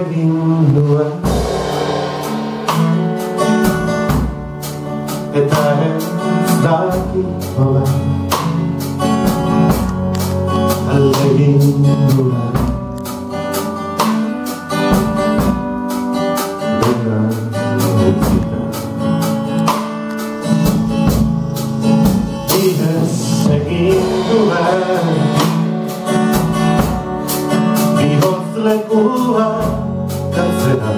egin duen eta ez dakit nola ahalegin duen dena utzita ihes egin duen bihotz lekua Zera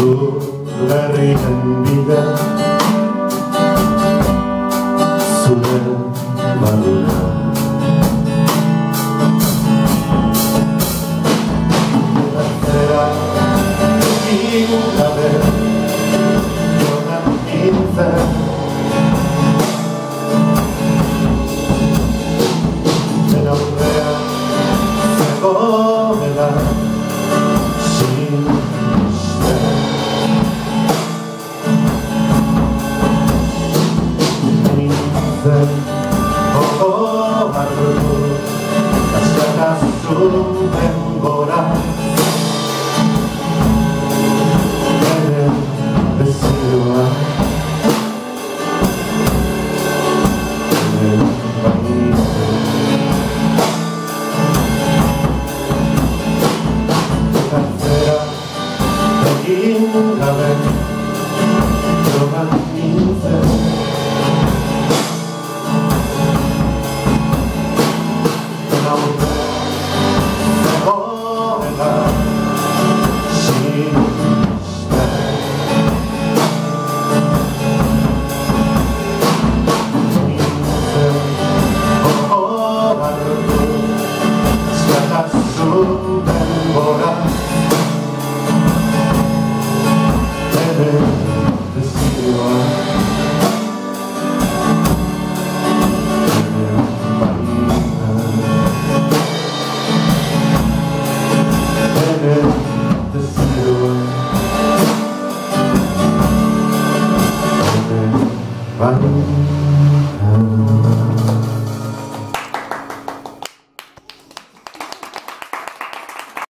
Lurrerrien bide Zure badura Zera egin gabe Joan nintzen Den aurrean zegoela Bye.